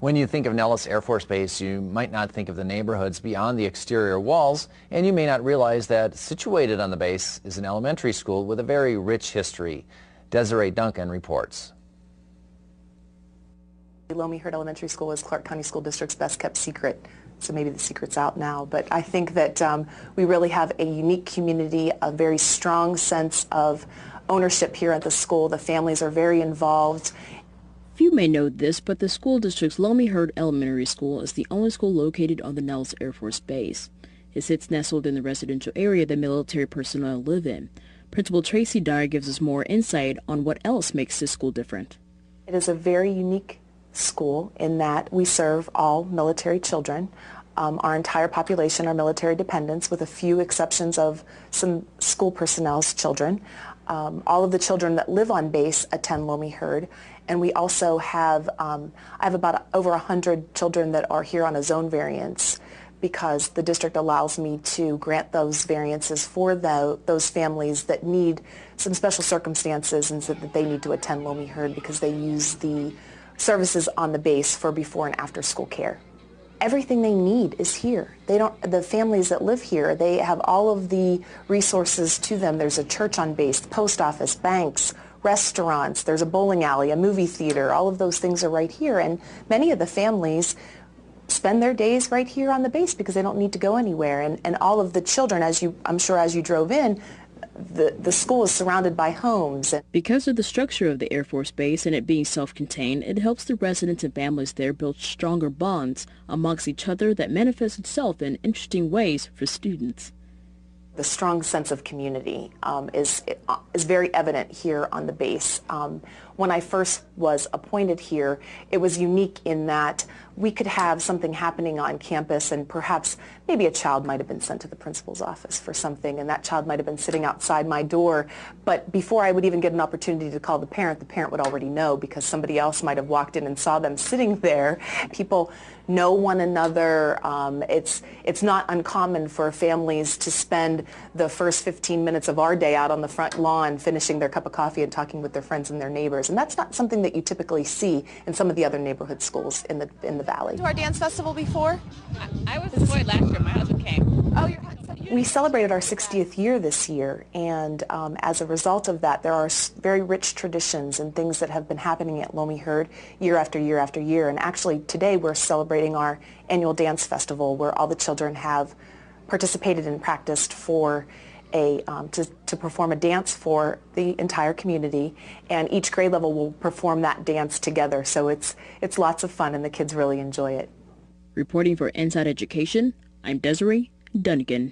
When you think of Nellis Air Force Base, you might not think of the neighborhoods beyond the exterior walls, and you may not realize that situated on the base is an elementary school with a very rich history. Desiree Duncan reports. Lomie Elementary School is Clark County School District's best kept secret, so maybe the secret's out now. But I think that we really have a unique community, a very strong sense of ownership here at the school. The families are very involved. Few may know this, but the school district's Lomie Elementary School is the only school located on the Nellis Air Force Base. It sits nestled in the residential area that military personnel live in. Principal Tracy Dyer gives us more insight on what else makes this school different. It is a very unique school in that we serve all military children. Our entire population are military dependents, with a few exceptions of some school personnel's children. All of the children that live on base attend Lomie, and we also have, I have about over 100 children that are here on a zone variance, because the district allows me to grant those variances for those families that need some special circumstances and so that they need to attend Lomie because they use the services on the base for before and after school care. Everything they need is here. The families that live here, they have all of the resources to them. There's a church on base, post office, banks, restaurants, there's a bowling alley, a movie theater. All of those things are right here, and many of the families spend their days right here on the base because they don't need to go anywhere. And all of the children, I'm sure as you drove in, the school is surrounded by homes. Because of the structure of the Air Force Base and it being self-contained, it helps the residents and families there build stronger bonds amongst each other that manifests itself in interesting ways for students. The strong sense of community is very evident here on the base. When I first was appointed here, it was unique in that we could have something happening on campus, and perhaps maybe a child might have been sent to the principal's office for something, and that child might have been sitting outside my door. But before I would even get an opportunity to call the parent would already know, because somebody else might have walked in and saw them sitting there. People know one another. It's not uncommon for families to spend the first 15 minutes of our day out on the front lawn finishing their cup of coffee and talking with their friends and their neighbors. And that's not something that you typically see in some of the other neighborhood schools in the valley. To our dance festival before? I was employed last year. My husband came. Oh, we celebrated our 60th year this year, and as a result of that, there are very rich traditions and things that have been happening at Lomie year after year after year. And actually today we're celebrating our annual dance festival, where all the children have participated and practiced for to perform a dance for the entire community, and each grade level will perform that dance together. So it's lots of fun, and the kids really enjoy it. Reporting for Inside Education, I'm Desiree Duncan.